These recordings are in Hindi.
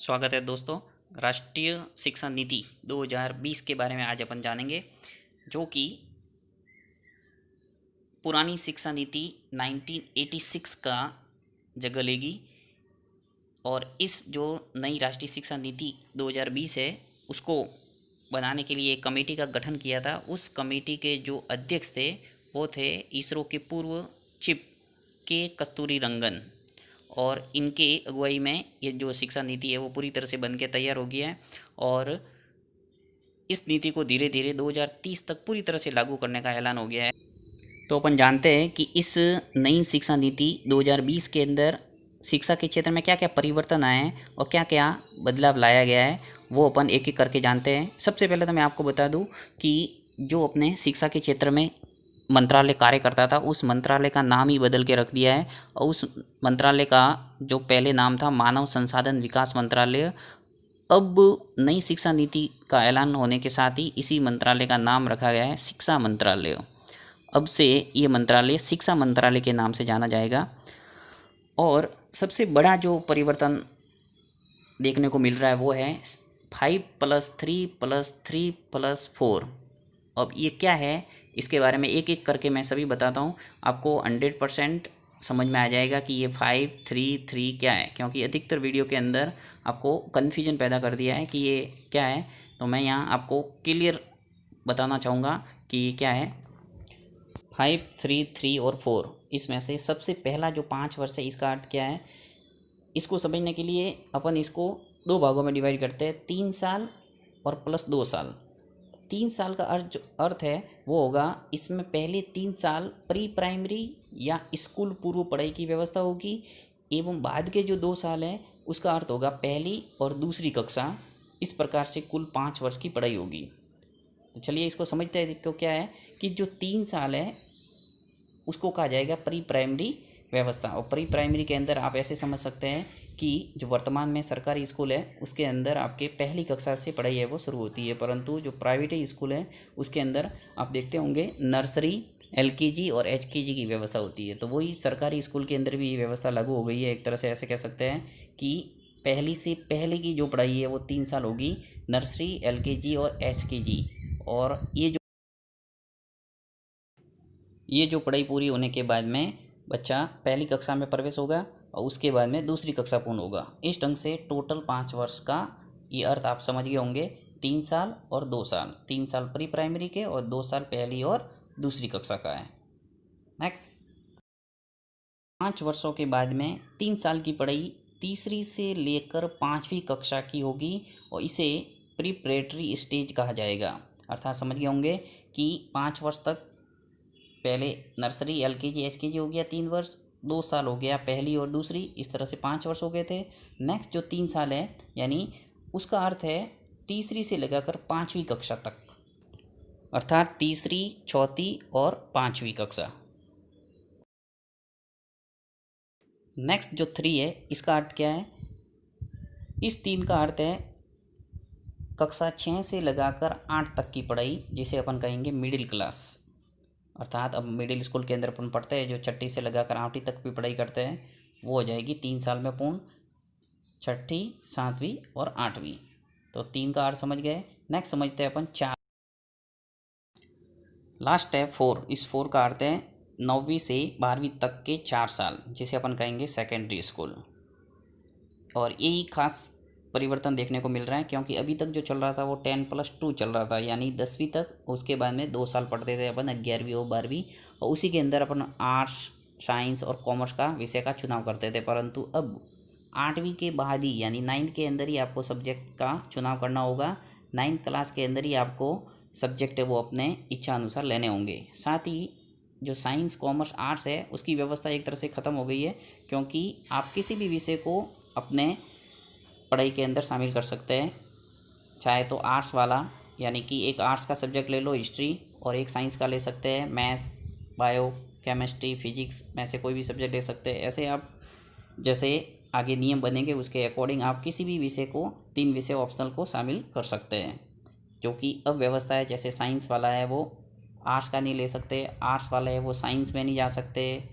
स्वागत है दोस्तों। राष्ट्रीय शिक्षा नीति 2020 के बारे में आज अपन जानेंगे, जो कि पुरानी शिक्षा नीति 1986 का जगह लेगी। और इस जो नई राष्ट्रीय शिक्षा नीति 2020 है, उसको बनाने के लिए एक कमेटी का गठन किया था। उस कमेटी के जो अध्यक्ष थे वो थे इसरो के पूर्व चीफ के कस्तूरी रंगन। और इनके अगुवाई में ये जो शिक्षा नीति है वो पूरी तरह से बन के तैयार हो गया है। और इस नीति को धीरे धीरे 2030 तक पूरी तरह से लागू करने का ऐलान हो गया है। तो अपन जानते हैं कि इस नई शिक्षा नीति 2020 के अंदर शिक्षा के क्षेत्र में क्या क्या परिवर्तन आए हैं और क्या क्या बदलाव लाया गया है, वो अपन एक एक करके जानते हैं। सबसे पहले तो मैं आपको बता दूं कि जो अपने शिक्षा के क्षेत्र में मंत्रालय कार्य करता था, उस मंत्रालय का नाम ही बदल के रख दिया है। और उस मंत्रालय का जो पहले नाम था मानव संसाधन विकास मंत्रालय, अब नई शिक्षा नीति का ऐलान होने के साथ ही इसी मंत्रालय का नाम रखा गया है शिक्षा मंत्रालय। अब से ये मंत्रालय शिक्षा मंत्रालय के नाम से जाना जाएगा। और सबसे बड़ा जो परिवर्तन देखने को मिल रहा है वो है 5+3+3+4। अब ये क्या है, इसके बारे में एक एक करके मैं सभी बताता हूँ। आपको 100% समझ में आ जाएगा कि ये 5-3-3 क्या है, क्योंकि अधिकतर वीडियो के अंदर आपको कन्फ्यूजन पैदा कर दिया है कि ये क्या है। तो मैं यहाँ आपको क्लियर बताना चाहूँगा कि ये क्या है। 5, 3, 3 और 4 इसमें से सबसे पहला जो 5 वर्ष है, इसका अर्थ क्या है, इसको समझने के लिए अपन इसको दो भागों में डिवाइड करते हैं, 3 साल और +2 साल। 3 साल का अर्थ है वो होगा, इसमें पहले 3 साल प्री प्राइमरी या स्कूल पूर्व पढ़ाई की व्यवस्था होगी, एवं बाद के जो 2 साल हैं उसका अर्थ होगा पहली और दूसरी कक्षा। इस प्रकार से कुल 5 वर्ष की पढ़ाई होगी। तो चलिए इसको समझते हैं कि क्या है कि जो 3 साल है उसको कहा जाएगा प्री प्राइमरी व्यवस्था। और प्री प्राइमरी के अंदर आप ऐसे समझ सकते हैं कि जो वर्तमान में सरकारी स्कूल है उसके अंदर आपके पहली कक्षा से पढ़ाई है वो शुरू होती है, परंतु जो प्राइवेट स्कूल है उसके अंदर आप देखते होंगे नर्सरी, LKG और HKG की व्यवस्था होती है। तो वही सरकारी स्कूल के अंदर भी ये व्यवस्था लागू हो गई है। एक तरह से ऐसे कह सकते हैं कि पहली से पहले की जो पढ़ाई है वो 3 साल होगी, नर्सरी, LKG और HKG। और ये जो पढ़ाई पूरी होने के बाद में बच्चा पहली कक्षा में प्रवेश होगा और उसके बाद में दूसरी कक्षा पूर्ण होगा। इस ढंग से टोटल 5 वर्ष का ये अर्थ आप समझ गए होंगे, 3 साल और 2 साल। 3 साल प्री प्राइमरी के और 2 साल पहली और दूसरी कक्षा का है। नेक्स्ट, 5 वर्षों के बाद में 3 साल की पढ़ाई तीसरी से लेकर 5वीं कक्षा की होगी और इसे प्रीपरेटरी स्टेज कहा जाएगा। अर्थात समझ गए होंगे कि 5 वर्ष तक पहले नर्सरी, LKG, HKG हो गया 3 वर्ष, 2 साल हो गया पहली और दूसरी, इस तरह से 5 वर्ष हो गए थे। नेक्स्ट जो 3 साल है यानी उसका अर्थ है तीसरी से लगाकर 5वीं कक्षा तक, अर्थात तीसरी, चौथी और 5वीं कक्षा। नेक्स्ट जो 3 है इसका अर्थ क्या है, इस 3 का अर्थ है कक्षा 6 से लगाकर 8 तक की पढ़ाई, जिसे अपन कहेंगे मिडिल क्लास। अर्थात अब मिडिल स्कूल के अंदर अपन पढ़ते हैं जो 6ठी से लगाकर 8वीं तक भी पढ़ाई करते हैं, वो हो जाएगी 3 साल में पूर्ण, 6ठी, 7वीं और 8वीं। तो 3 का अर्थ समझ गए। नेक्स्ट समझते हैं अपन 4। लास्ट है 4। इस 4 का अर्थ है 9वीं से 12वीं तक के 4 साल, जिसे अपन कहेंगे सेकेंडरी स्कूल। और यही खास परिवर्तन देखने को मिल रहा है, क्योंकि अभी तक जो चल रहा था वो 10+2 चल रहा था, यानी 10वीं तक। उसके बाद में 2 साल पढ़ते थे अपन 11वीं और 12वीं, और उसी के अंदर अपन आर्ट्स, साइंस और कॉमर्स का विषय का चुनाव करते थे। परंतु अब 8वीं के बाद ही यानी 9th के अंदर ही आपको सब्जेक्ट का चुनाव करना होगा। 9th क्लास के अंदर ही आपको सब्जेक्ट है वो अपने इच्छा अनुसार लेने होंगे। साथ ही जो साइंस, कॉमर्स, आर्ट्स है उसकी व्यवस्था एक तरह से ख़त्म हो गई है, क्योंकि आप किसी भी विषय को अपने पढ़ाई के अंदर शामिल कर सकते हैं। चाहे तो आर्ट्स वाला, यानी कि एक आर्ट्स का सब्जेक्ट ले लो हिस्ट्री, और एक साइंस का ले सकते हैं मैथ्स, बायो, केमिस्ट्री, फिजिक्स में से कोई भी सब्जेक्ट ले सकते हैं। ऐसे आप जैसे आगे नियम बनेंगे उसके अकॉर्डिंग आप किसी भी विषय को, 3 विषय ऑप्शनल को शामिल कर सकते हैं। जो कि अब व्यवस्था है, जैसे साइंस वाला है वो आर्ट्स का नहीं ले सकते, आर्ट्स वाले है वो साइंस में नहीं जा सकते,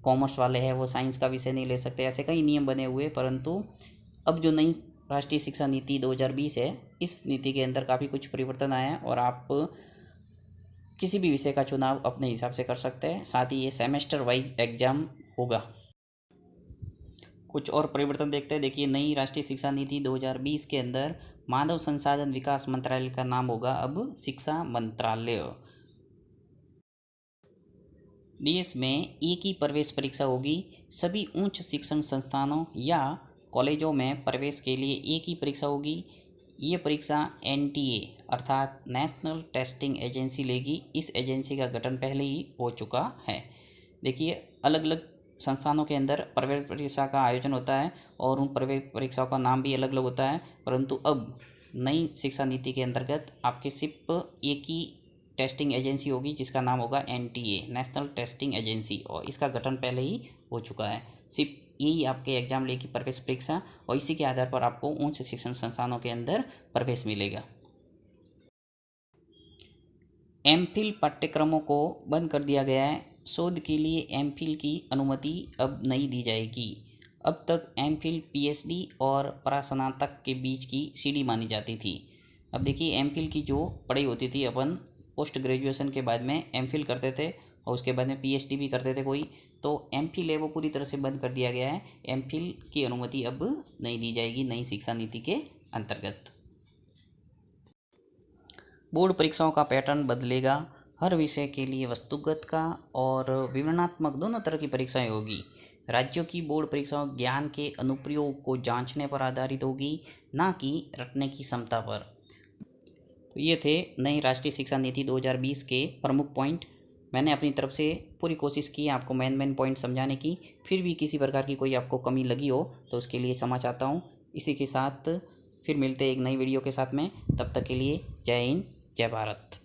कॉमर्स वाले हैं वो साइंस का विषय नहीं ले सकते। ऐसे कई नियम बने हुए, परंतु अब जो नई राष्ट्रीय शिक्षा नीति 2020 है, इस नीति के अंदर काफ़ी कुछ परिवर्तन आए हैं और आप किसी भी विषय का चुनाव अपने हिसाब से कर सकते हैं। साथ ही ये सेमेस्टर वाइज एग्जाम होगा। कुछ और परिवर्तन देखते हैं। देखिए, नई राष्ट्रीय शिक्षा नीति 2020 के अंदर मानव संसाधन विकास मंत्रालय का नाम होगा अब शिक्षा मंत्रालय। देश में एक ही प्रवेश परीक्षा होगी। सभी उच्च शिक्षण संस्थानों या कॉलेजों में प्रवेश के लिए एक ही परीक्षा होगी। ये परीक्षा NTA अर्थात नेशनल टेस्टिंग एजेंसी लेगी। इस एजेंसी का गठन पहले ही हो चुका है। देखिए, अलग अलग संस्थानों के अंदर प्रवेश परीक्षा का आयोजन होता है और उन प्रवेश परीक्षाओं का नाम भी अलग अलग होता है, परंतु अब नई शिक्षा नीति के अंतर्गत आपके सिर्फ एक ही टेस्टिंग एजेंसी होगी जिसका नाम होगा NTA नेशनल टेस्टिंग एजेंसी, और इसका गठन पहले ही हो चुका है। सिर्फ यही आपके एग्जाम लेगी प्रवेश परीक्षा, और इसी के आधार पर आपको उच्च शिक्षण संस्थानों के अंदर प्रवेश मिलेगा। MPhil पाठ्यक्रमों को बंद कर दिया गया है। शोध के लिए MPhil की अनुमति अब नहीं दी जाएगी। अब तक MPhil PhD और परास्नातक के बीच की सीढ़ी मानी जाती थी। अब देखिए, MPhil की जो पढ़ाई होती थी, अपन पोस्ट ग्रेजुएशन के बाद में MPhil करते थे और उसके बाद में PhD भी करते थे कोई, तो MPhil है वो पूरी तरह से बंद कर दिया गया है। MPhil की अनुमति अब नहीं दी जाएगी नई शिक्षा नीति के अंतर्गत। बोर्ड परीक्षाओं का पैटर्न बदलेगा। हर विषय के लिए वस्तुगत का और विवरणात्मक दोनों तरह की परीक्षाएं होगी। राज्यों की बोर्ड परीक्षाओं ज्ञान के अनुप्रयोग को जांचने पर आधारित होगी, ना कि रटने की क्षमता पर। तो ये थे नई राष्ट्रीय शिक्षा नीति 2020 के प्रमुख पॉइंट। मैंने अपनी तरफ से पूरी कोशिश की आपको मेन पॉइंट समझाने की। फिर भी किसी प्रकार की कोई आपको कमी लगी हो तो उसके लिए क्षमा चाहता हूँ। इसी के साथ फिर मिलते हैं एक नई वीडियो के साथ में। तब तक के लिए जय हिंद, जय भारत।